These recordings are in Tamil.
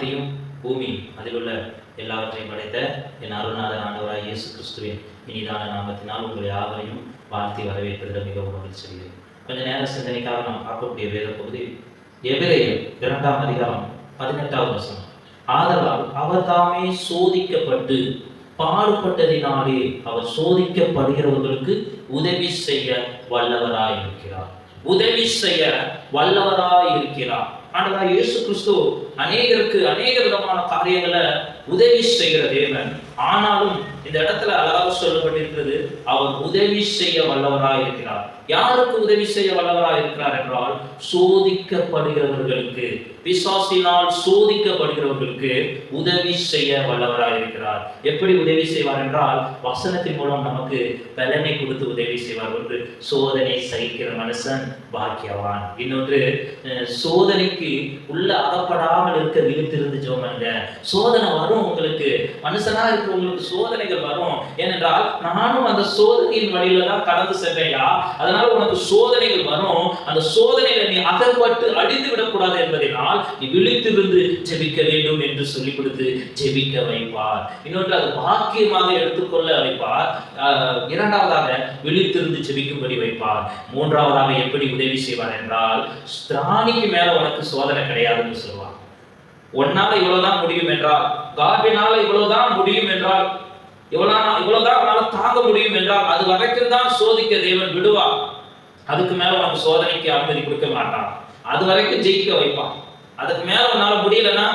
வானத்தையும் பூமி அதில் உள்ள எல்லாவற்றையும் படைத்த என் அருள்நாதன் ஆண்டவராய் இயேசு கிறிஸ்துவின் இனிதான நாமத்தினால் உங்களை யாவரையும் வாழ்த்தி வரவேற்பதில் மிகவும் மகிழ்ச்சி அடைகிறேன். கொஞ்ச நேர சிந்தனைக்காக நாம் பார்க்கக்கூடிய வேத பகுதி எபிரேயர் 2ஆம் அதிகாரம் 18வது வசனம். ஆதலால் அவர் தாமே சோதிக்கப்பட்டு பாடுபட்டதினாலே அவர் சோதிக்கப்படுகிறவர்களுக்கு உதவி செய்ய வல்லவராயிருக்கிறார். உதவி செய்ய வல்லவராயிருக்கிறார். ஆண்டவராய் இயேசு கிறிஸ்து அநேகருக்கு அநேக விதமான காரியங்களை உதவி செய்கிற தேவன். ஆனாலும் இந்த இடத்துல அழகாக சொல்லப்பட்டிருக்கிறது, அவர் உதவி செய்ய வல்லவராயிருக்கிறார். யாருக்கு உதவி செய்ய வல்லவராயிருக்கிறார் என்றால், சோதிக்கப்படுகிறவர்களுக்கு, பிசாசினால் சோதிக்கப்படுகிறவர்களுக்கு உதவி செய்ய வல்லவராயிருக்கிறார். எப்படி உதவி செய்வார் என்றால், வசனத்தின் மூலம் நமக்கு பலனை கொடுத்து உதவி செய்வார். ஒன்று, சோதனை சகிக்கிற மனுஷன் பாக்கியவான். இன்னொன்று, சோதனைக்கு உள்ள அகப்படாமல் இருக்க விழித்திருந்து ஜெபம். சோதனை வரும், உங்களுக்கு மனுஷனா இருக்கிறவங்களுக்கு சோதனைகள் வரும். ஏனென்றால் நானும் அந்த சோதனையின் வழியில தான் கடந்து செல்றையா, அதனால உனக்கு சோதனைகள் வரும். அந்த சோதனையில நீ அகப்பட்டு அழிந்து விடக்கூடாது என்பதனால் நீ விழித்திருந்து ஜெபிக்க வேண்டும் என்று சொல்லிக் கொடுத்து ஜெபிக்க வைப்பார். இன்னொன்று, அது பாக்கியமாக எடுத்துக்கொள்ள வைப்பார். இரண்டாவதாக விழித்திருந்து ஜெபிக்கும்படி வைப்பார். மூன்றாவதாக எப்படி உதவி செய்வார் என்றால், திராணிக்கு மேல உனக்கு சோதனை கிடையாதுன்னு சொல்லுவார். ஒன்னால இவ்வளவுதான் முடியும் என்றால், கார்பினால இவ்வளவுதான் முடியும் என்றால், இவ்வளவுதான் அவனால தாங்க முடியும் என்றால், அது வரைக்கும் தான் சோதிக்க தேவன் விடுவார். அதுக்கு மேல உனக்கு சோதனைக்கு அனுமதி கொடுக்க மாட்டான். அது வரைக்கும் ஜெயிக்க வைப்பான். அதுக்கு மேல உன்னால முடியலன்னா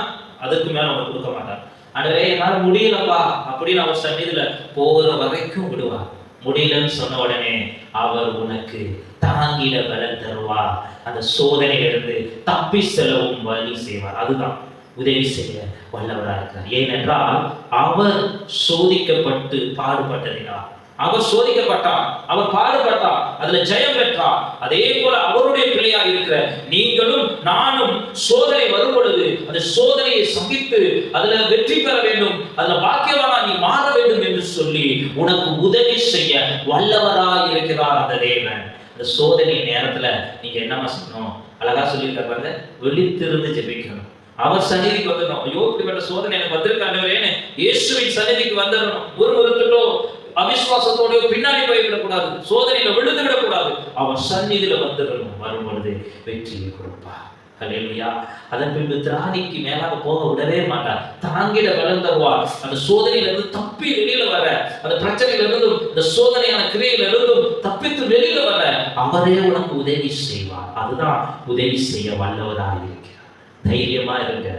அதுக்கு மேல உனக்கு கொடுக்க மாட்டான். ஆண்டவரே என்னால முடியலப்பா அப்படின்னு அவர் சந்நிதியில போகிற வரைக்கும் விடுவார். முடியலன்னு சொன்ன உடனே அவர் உனக்கு தாங்கிட பலன் தருவார். அந்த சோதனையிலிருந்து தப்பி செல்லவும் வழி செய்வார். அதுதான் உதவி செய்ய வல்லவராக இருக்கிறார். ஏனென்றால் அவர் சோதிக்கப்பட்டு பாடுபட்டதினால், அவர் சோதிக்கப்பட்டார், அவர் பாடுபட்டார், அதுல ஜெயம் பெற்றார். அதே போல அவருடைய பிள்ளையா இருக்கிற நீங்களும் நானும் சோதனை வரும் பொழுது அந்த சோதனையை சகித்து அதுல வெற்றி பெற வேண்டும், அதுல பாக்கியவானா நீ மாற வேண்டும் என்று சொல்லி உனக்கு உதவி செய்ய வல்லவராக இருக்கிறார் அந்த தேவன். அந்த சோதனை நேரத்துல நீங்க என்னமா செய்யணும்? அழகா சொல்லியிருக்காரு பாருங்க, விழித்திருந்து ஜெபிக்கணும். அவர் சந்நிதிக்கு வந்துடணும். ஐயோ இப்படிப்பட்ட சோதனை எனக்கு வந்திருக்காண்டவரேன்னு இயேசுவின் சந்நிதிக்கு வந்துடணும். ஒரு ஒருத்தோ அவிசுவாசத்தோட பின்னாடி போய்விடக்கூடாது, சோதனையில விழுந்து விடக்கூடாது. அவர் சந்நிதியில வந்துடணும். வரும் பொழுது வெற்றியை கொடுப்பார். ஹல்லேலூயா. அதன் பின்பு திராணிக்கு மேலாக போக விடவே மாட்டார். தாங்கிட பலன் தருவார். அந்த சோதனையில இருந்து தப்பி வெளியில வர, அந்த பிரச்சனையில இருந்தும் இந்த சோதனையான கிரியையில இருந்தும் தப்பித்து வெளியில வர அவரே உனக்கு உதவி செய்வார். அதுதான் உதவி செய்ய வல்லவராக இருக்கிறார். தைரியமா இருங்க.